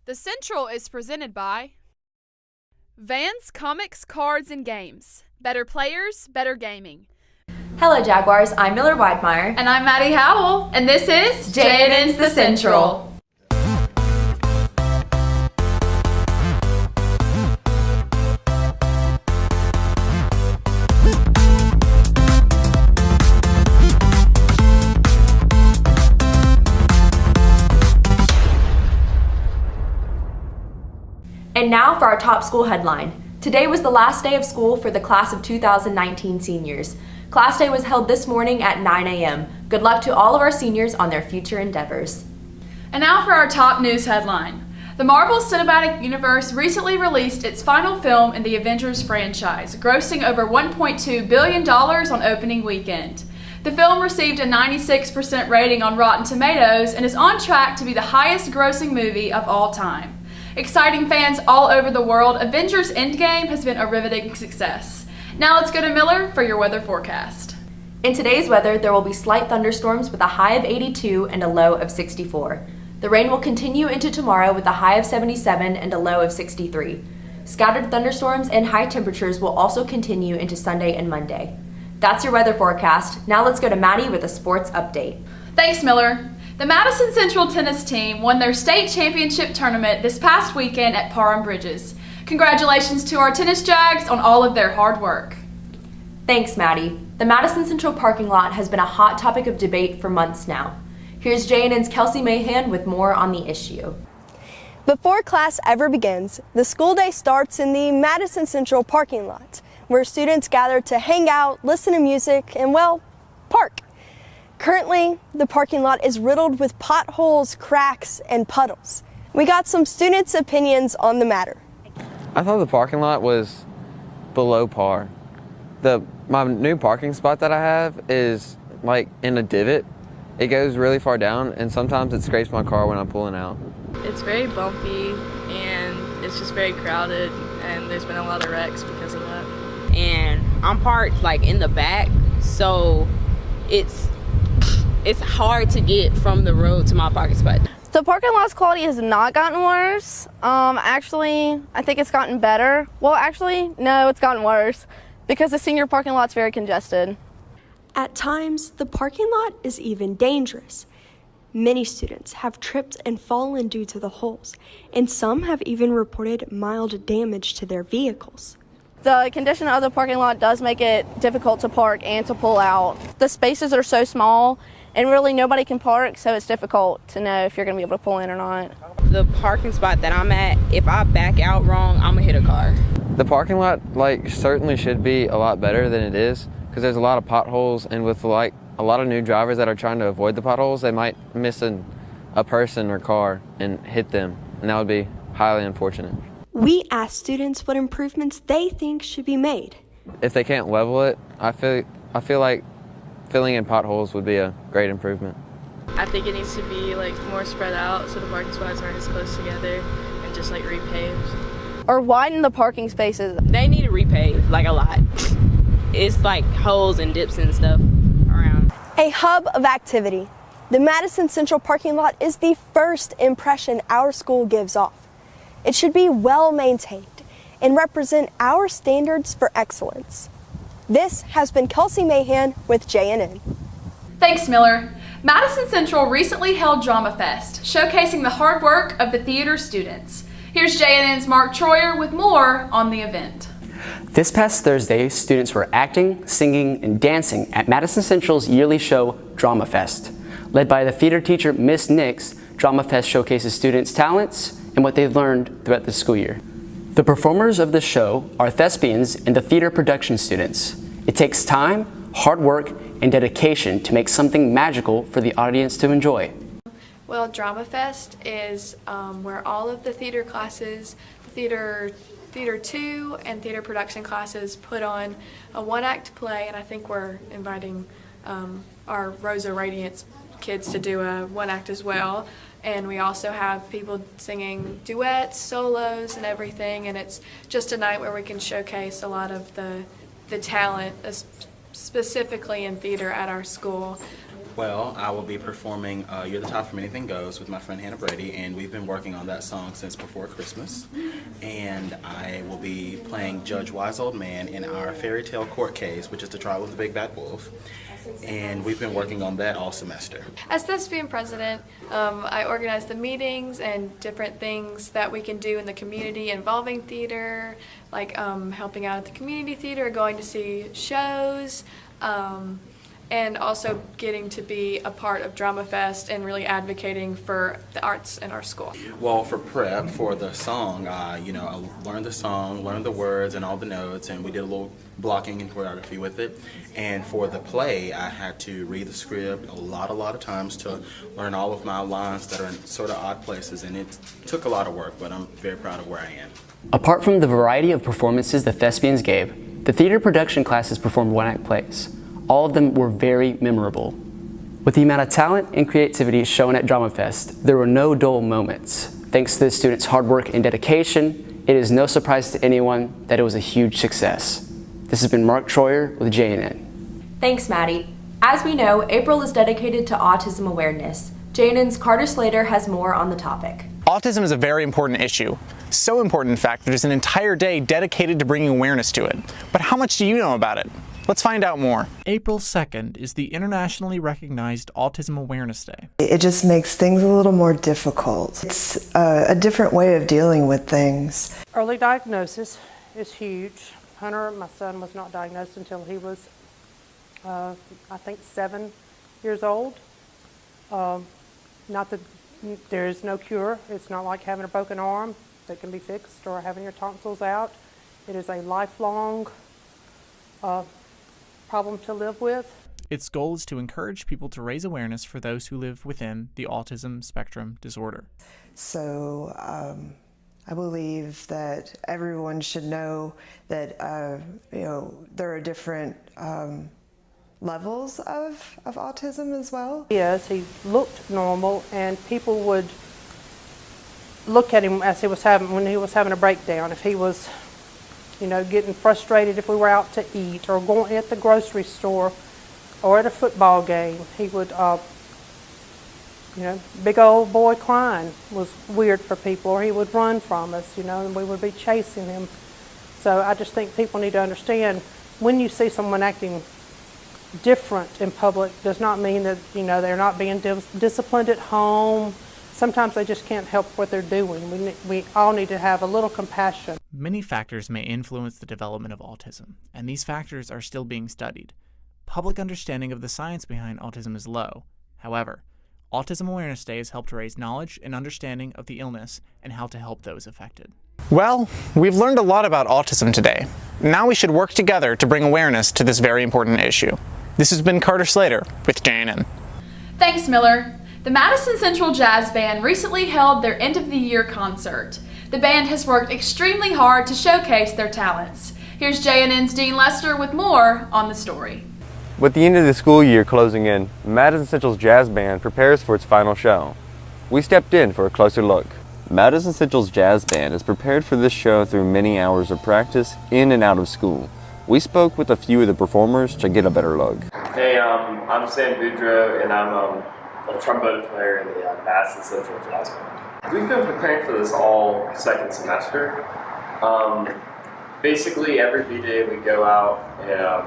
The Central is presented by Vans Comics, Cards, and Games. Better players, better gaming. Hello Jaguars, I'm Miller Widemire. And I'm Maddie Howell, and this is J&N's The Central. And now for our top school headline. Today was the last day of school for the class of 2019 seniors. Class day was held this morning at 9 a.m. Good luck to all of our seniors on their future endeavors. And now for our top news headline. The Marvel Cinematic Universe recently released its final film in the Avengers franchise, grossing over $1.2 billion on opening weekend. The film received a 96% rating on Rotten Tomatoes and is on track to be the highest grossing movie of all time. Exciting fans all over the world, Avengers Endgame has been a riveting success. Now let's go to Miller for your weather forecast. In today's weather, there will be slight thunderstorms with a high of 82 and a low of 64. The rain will continue into tomorrow with a high of 77 and a low of 63. Scattered thunderstorms and high temperatures will also continue into Sunday and Monday. That's your weather forecast. Now let's go to Maddie with a sports update. Thanks, Miller. The Madison Central tennis team won their state championship tournament this past weekend at Parham Bridges. Congratulations to our tennis Jags on all of their hard work. Thanks, Maddie. The Madison Central parking lot has been a hot topic of debate for months now. Here's J&N's Kelsey Mayhan with more on the issue. Before class ever begins, the school day starts in the Madison Central parking lot, where students gather to hang out, listen to music, and, well, park. Currently, the parking lot is riddled with potholes, cracks, and puddles. We got some students' opinions on the matter. I thought the parking lot was below par. My new parking spot that I have is like in a divot. It goes really far down, and sometimes it scrapes my car when I'm pulling out. It's very bumpy, and it's just very crowded, and there's been a lot of wrecks because of that. And I'm parked like in the back, so it's hard to get from the road to my parking spot. The parking lot's quality has not gotten worse. Actually, I think it's gotten better. Well, actually, no, it's gotten worse because the senior parking lot's very congested. At times, the parking lot is even dangerous. Many students have tripped and fallen due to the holes, and some have even reported mild damage to their vehicles. The condition of the parking lot does make it difficult to park and to pull out. The spaces are so small, and really nobody can park, so it's difficult to know if you're going to be able to pull in or not. The parking spot that I'm at, if I back out wrong, I'm going to hit a car. The parking lot certainly should be a lot better than it is because there's a lot of potholes, and with a lot of new drivers that are trying to avoid the potholes, they might miss a person or car and hit them, and that would be highly unfortunate. We asked students what improvements they think should be made. If they can't level it, I feel like filling in potholes would be a great improvement. I think it needs to be more spread out so the parking spots aren't as close together and just repaved. Or widen the parking spaces. They need to repave a lot. It's holes and dips and stuff around. A hub of activity. The Madison Central parking lot is the first impression our school gives off. It should be well maintained and represent our standards for excellence. This has been Kelsey Mayhan with J&N. Thanks, Miller. Madison Central recently held Dramafest, showcasing the hard work of the theater students. Here's J&N's Mark Troyer with more on the event. This past Thursday, students were acting, singing, and dancing at Madison Central's yearly show, Dramafest. Led by the theater teacher, Miss Nix, Dramafest showcases students' talents and what they've learned throughout the school year. The performers of the show are thespians and the theater production students. It takes time, hard work, and dedication to make something magical for the audience to enjoy. Well, Dramafest is where all of the theater classes, Theater 2 and theater production classes put on a one-act play, and I think we're inviting our Rosa Radiance kids to do a one-act as well. And we also have people singing duets, solos, and everything, and it's just a night where we can showcase a lot of the talent, specifically in theater at our school. Well, I will be performing You're the Top from Anything Goes with my friend Hannah Brady, and we've been working on that song since before Christmas. And I will be playing Judge Wise Old Man in our fairy tale court case, which is the trial of the Big Bad Wolf. And we've been working on that all semester. As thespian president, I organize the meetings and different things that we can do in the community involving theater, like helping out at the community theater, going to see shows, and also getting to be a part of Dramafest and really advocating for the arts in our school. Well, for prep for the song, I learned the song, learned the words and all the notes, and we did a little blocking and choreography with it. And for the play, I had to read the script a lot of times to learn all of my lines that are in sort of odd places, and it took a lot of work, but I'm very proud of where I am. Apart from the variety of performances the thespians gave, the theater production classes performed one-act plays. All of them were very memorable. With the amount of talent and creativity shown at Dramafest, there were no dull moments. Thanks to the students' hard work and dedication, it is no surprise to anyone that it was a huge success. This has been Mark Troyer with JNN. Thanks, Maddie. As we know, April is dedicated to autism awareness. JNN's Carter Slater has more on the topic. Autism is a very important issue. So important, in fact, there's an entire day dedicated to bringing awareness to it. But how much do you know about it? Let's find out more. April 2nd is the internationally recognized Autism Awareness Day. It just makes things a little more difficult. It's a different way of dealing with things. Early diagnosis is huge. Hunter, my son, was not diagnosed until he was, I think, 7 years old. Not that there is no cure. It's not like having a broken arm that can be fixed or having your tonsils out. It is a lifelong problem to live with. Its goal is to encourage people to raise awareness for those who live within the autism spectrum disorder. So I believe that everyone should know that there are different levels of autism as well. Yes, he looked normal, and people would look at him as when he was having a breakdown. If he was getting frustrated if we were out to eat or going at the grocery store or at a football game, he would, big old boy crying was weird for people, or he would run from us, and we would be chasing him. So I just think people need to understand, when you see someone acting different in public, does not mean that, they're not being disciplined at home. Sometimes they just can't help what they're doing. We all need to have a little compassion. Many factors may influence the development of autism, and these factors are still being studied. Public understanding of the science behind autism is low. However, Autism Awareness Day has helped raise knowledge and understanding of the illness and how to help those affected. Well, we've learned a lot about autism today. Now we should work together to bring awareness to this very important issue. This has been Carter Slater with JNN. Thanks, Miller. The Madison Central Jazz Band recently held their end-of-the-year concert. The band has worked extremely hard to showcase their talents. Here's JNN's Dean Lester with more on the story. With the end of the school year closing in, Madison Central's Jazz Band prepares for its final show. We stepped in for a closer look. Madison Central's Jazz Band is prepared for this show through many hours of practice in and out of school. We spoke with a few of the performers to get a better look. Hey, I'm Sam Boudreaux, and I'm a trombone player in the Madison Central Jazz Band. We've been preparing for this all second semester. Basically, every B-Day we go out and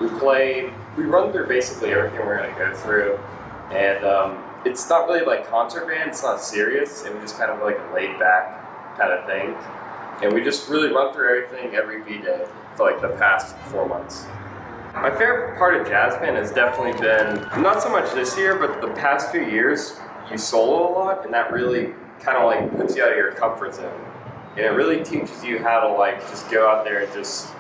we run through basically everything we're going to go through. And it's not really like concert band, it's not serious, and we just kind of like a laid back kind of thing. And we just really run through everything every B-Day for like the past 4 months. My favorite part of jazz band has definitely been, not so much this year, but the past few years, you solo a lot, and that really kind of like puts you out of your comfort zone. And it really teaches you how to like just go out there and just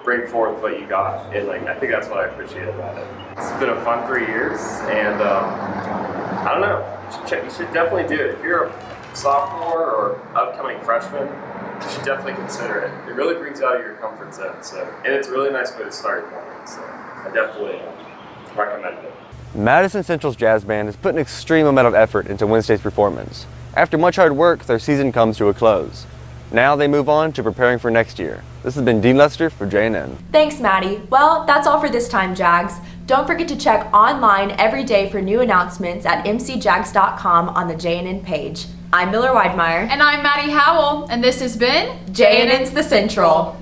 bring forth what you got. And like, I think that's what I appreciate about it. It's been a fun 3 years, and I don't know, you should definitely do it. If you're a sophomore or upcoming freshman, you should definitely consider it. It really brings you out of your comfort zone. And it's a really nice way to start your morning, so I definitely recommend it. Madison Central's Jazz Band has put an extreme amount of effort into Wednesday's performance. After much hard work, their season comes to a close. Now they move on to preparing for next year. This has been Dean Lester for JNN. Thanks, Maddie. Well, that's all for this time, Jags. Don't forget to check online every day for new announcements at mcjags.com on the JNN page. I'm Miller Widemire. And I'm Maddie Howell, and this has been JNN's The Central.